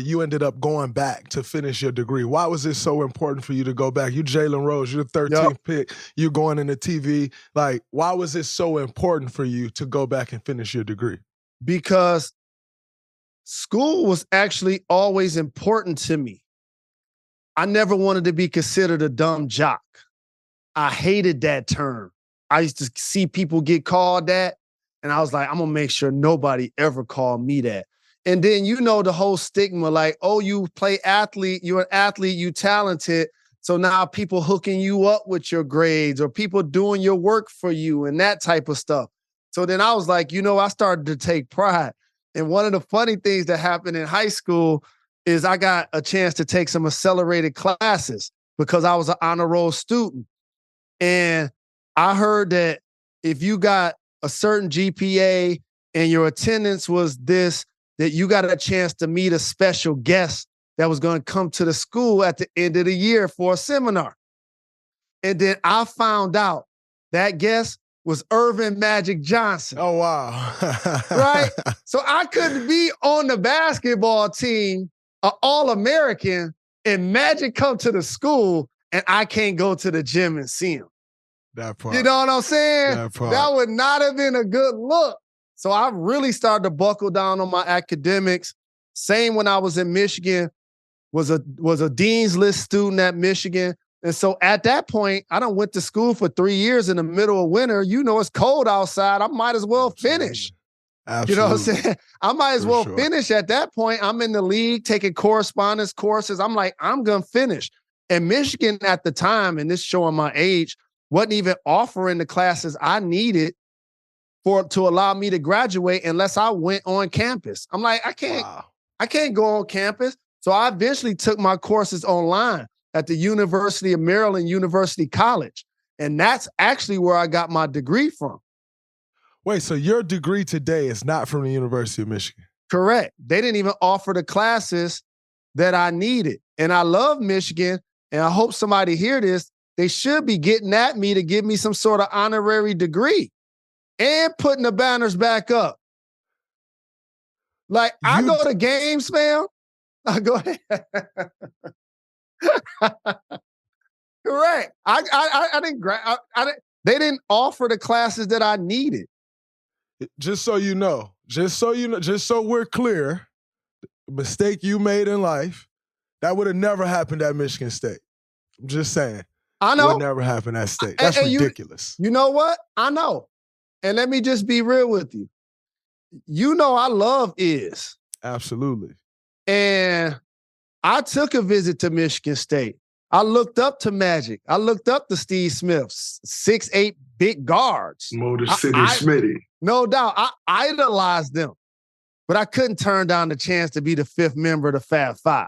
you ended up going back to finish your degree. Why was it so important for you to go back? You Jalen Rose, you're the 13th pick. You're going into TV. Like, why was it so important for you to go back and finish your degree? Because school was actually always important to me. I never wanted to be considered a dumb jock. I hated that term. I used to see people get called that, and I was like, I'm going to make sure nobody ever called me that. And then, the whole stigma, like, oh, you play athlete, you're an athlete, you talented, so now people hooking you up with your grades or people doing your work for you and that type of stuff. So then I was like, I started to take pride. And one of the funny things that happened in high school is I got a chance to take some accelerated classes because I was an honor roll student. And I heard that if you got a certain GPA and your attendance was this, that you got a chance to meet a special guest that was going to come to the school at the end of the year for a seminar. And then I found out that guest was Irvin Magic Johnson. Oh, wow. Right? So I couldn't be on the basketball team, an All-American, and Magic come to the school and I can't go to the gym and see him. That part. You know what I'm saying? That part. That would not have been a good look. So I really started to buckle down on my academics. Same when I was in Michigan, was a Dean's List student at Michigan. And so at that point, I done went to school for 3 years in the middle of winter. It's cold outside. I might as well finish. Absolutely. You know what I'm saying? I might as well finish at that point. I'm in the league taking correspondence courses. I'm like, I'm going to finish. And Michigan at the time, and this showing my age, wasn't even offering the classes I needed to allow me to graduate unless I went on campus. I'm like, I can't go on campus. So I eventually took my courses online at the University of Maryland University College. And that's actually where I got my degree from. Wait, so your degree today is not from the University of Michigan? Correct. They didn't even offer the classes that I needed. And I love Michigan, and I hope somebody hear this. They should be getting at me to give me some sort of honorary degree and putting the banners back up. Like, I go to games, fam. I go ahead. Correct. I didn't. They didn't offer the classes that I needed. Just so we're clear, the mistake you made in life, that would have never happened at Michigan State. I'm just saying. I know. Would never happen at State. That's ridiculous. You know what? I know. And let me just be real with you. I love Iz. Absolutely. And I took a visit to Michigan State. I looked up to Magic. I looked up to Steve Smith, 6'8" big guards. Motor City Smitty. No doubt. I idolized them. But I couldn't turn down the chance to be the fifth member of the Fab Five.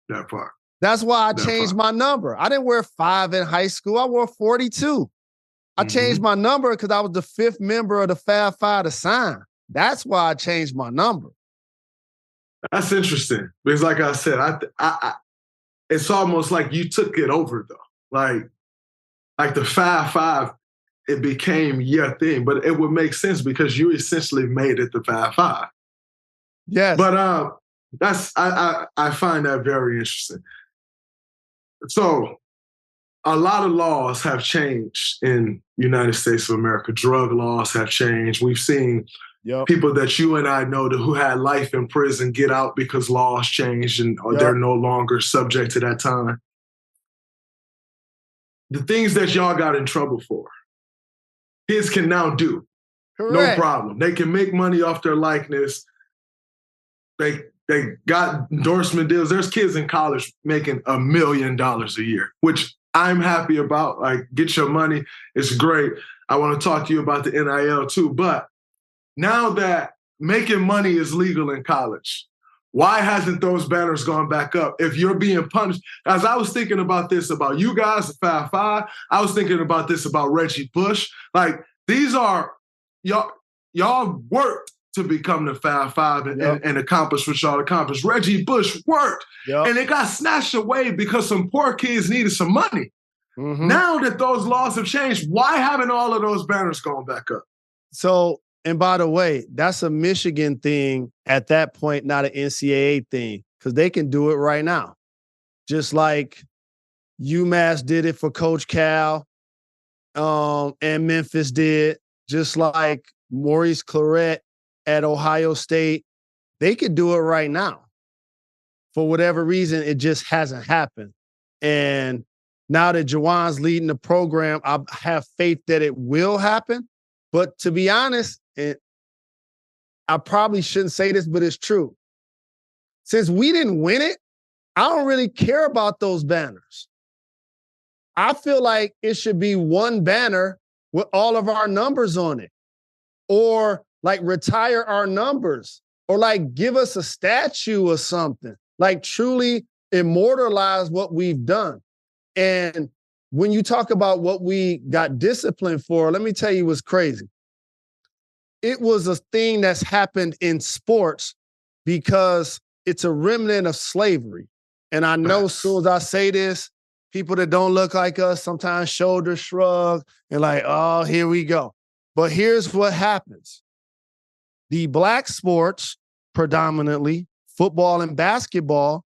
That part. That's why I changed my number. I didn't wear 5 in high school. I wore 42. I changed my number because I was the fifth member of the Fab Five to sign. That's why I changed my number. That's interesting. Because like I said, I it's almost like you took it over, though. Like the Fab Five, it became your thing. But it would make sense because you essentially made it the Fab Five. Yes. But I find that very interesting. So a lot of laws have changed in United States of America. Drug laws have changed. We've seen people that you and I know who had life in prison get out because laws changed and they're no longer subject to that time. The things that y'all got in trouble for, kids can now do. Correct. No problem. They can make money off their likeness. They got endorsement deals. There's kids in college making $1 million a year, which I'm happy about. Like, get your money. It's great. I want to talk to you about the NIL too. But now that making money is legal in college, why hasn't those banners gone back up? If you're being punished, as I was thinking about this about you guys, the Fab Five, I was thinking about this about Reggie Bush. Like, these are y'all worked to become the Fab Five and accomplish what y'all accomplished. Reggie Bush worked, and it got snatched away because some poor kids needed some money. Now that those laws have changed, why haven't all of those banners gone back up? So, and by the way, that's a Michigan thing at that point, not an NCAA thing. because they can do it right now. Just like UMass did it for Coach Cal, and Memphis did, just like Maurice Clarett at Ohio State. They could do it right now. For whatever reason, it just hasn't happened. And now that Juwan's leading the program, I have faith that it will happen. But to be honest, I probably shouldn't say this, but it's true. Since we didn't win it, I don't really care about those banners. I feel like it should be one banner with all of our numbers on it, or like retire our numbers, or like give us a statue or something, like truly immortalize what we've done. And when you talk about what we got disciplined for, let me tell you what's crazy. It was a thing that's happened in sports because it's a remnant of slavery. And I know as soon as I say this, people that don't look like us sometimes shoulder shrug and like, oh, here we go. But here's what happens. The black sports, predominantly football and basketball,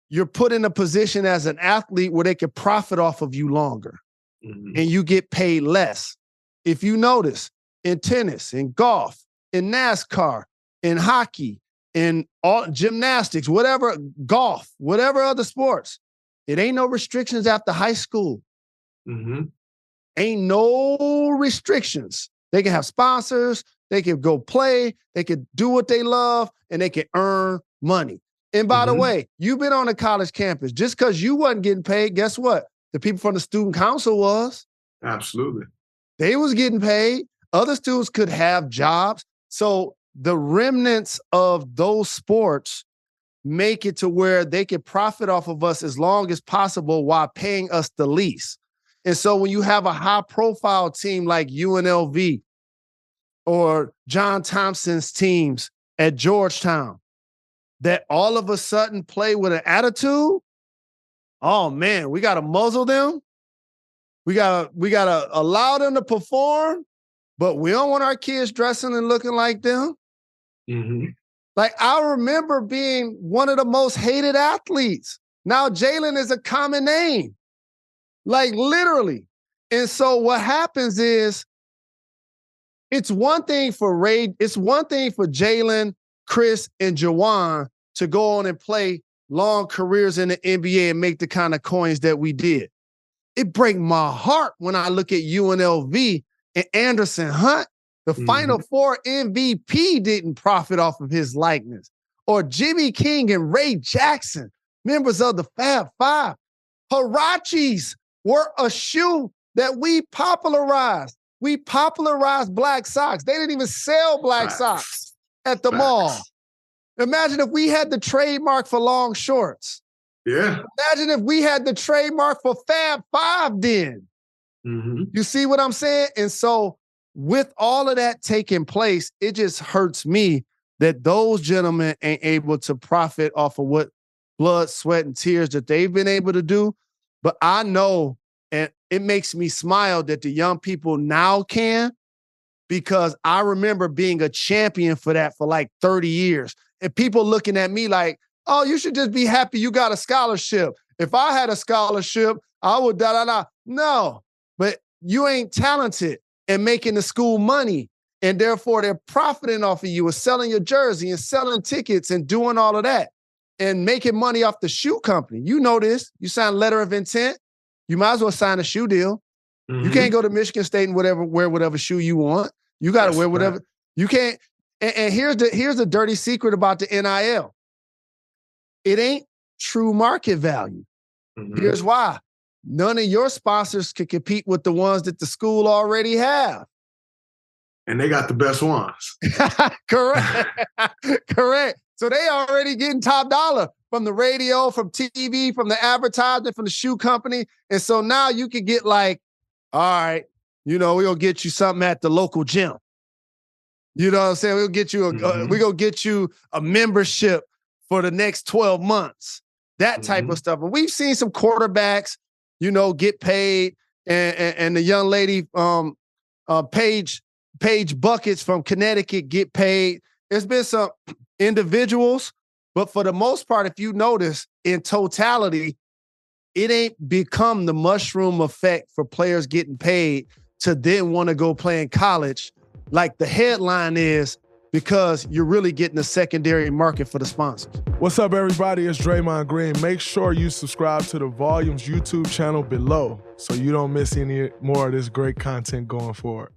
you're put in a position as an athlete where they can profit off of you longer, and you get paid less. If you notice, in tennis, in golf, in NASCAR, in hockey, in all gymnastics, whatever, golf, whatever other sports, it ain't no restrictions after high school. Ain't no restrictions. They can have sponsors, they can go play, they can do what they love, and they can earn money. And by the way, you've been on a college campus. Just because you wasn't getting paid, guess what? The people from the student council was. Absolutely. They was getting paid. Other students could have jobs. So the remnants of those sports make it to where they can profit off of us as long as possible while paying us the least. And so when you have a high-profile team like UNLV or John Thompson's teams at Georgetown that all of a sudden play with an attitude, oh man, we got to muzzle them. We got to allow them to perform, but we don't want our kids dressing and looking like them. Like, I remember being one of the most hated athletes. Now Jalen is a common name, like literally. And so what happens is, it's one thing for Jalen, Chris, and Juwan to go on and play long careers in the NBA and make the kind of coins that we did. It breaks my heart when I look at UNLV and Anderson Hunt, the Final Four MVP, didn't profit off of his likeness. Or Jimmy King and Ray Jackson, members of the Fab Five. Huaraches were a shoe that we popularized. We popularized black socks. They didn't even sell black socks at the mall. Imagine if we had the trademark for long shorts. Yeah. Imagine if we had the trademark for Fab Five then. You see what I'm saying? And so with all of that taking place, it just hurts me that those gentlemen ain't able to profit off of what blood, sweat, and tears that they've been able to do. But I know, and it makes me smile that the young people now can, because I remember being a champion for that for like 30 years. And people looking at me like, oh, you should just be happy you got a scholarship. If I had a scholarship, I would da-da-da. No, but you ain't talented and making the school money. And therefore, they're profiting off of you and selling your jersey and selling tickets and doing all of that and making money off the shoe company. You know this. You sign a letter of intent. You might as well sign a shoe deal. You can't go to Michigan State and wear whatever shoe you want. You got to wear whatever. Right. You can't. And here's the dirty secret about the NIL. It ain't true market value. Here's why. None of your sponsors can compete with the ones that the school already have. And they got the best ones. Correct. Correct. So they already getting top dollar from the radio, from TV, from the advertisement, from the shoe company. And so now you can get like, all right, we're going to get you something at the local gym. You know what I'm saying? We're going to get you a membership for the next 12 months. That type of stuff. And we've seen some quarterbacks, get paid. And the young lady, Paige Buckets from Connecticut, get paid. There's been some individuals But for the most part, if you notice, in totality, it ain't become the mushroom effect for players getting paid to then want to go play in college like the headline is, because you're really getting a secondary market for the sponsors. What's up, everybody? It's Draymond Green. Make sure you subscribe to the Volumes YouTube channel below so you don't miss any more of this great content going forward.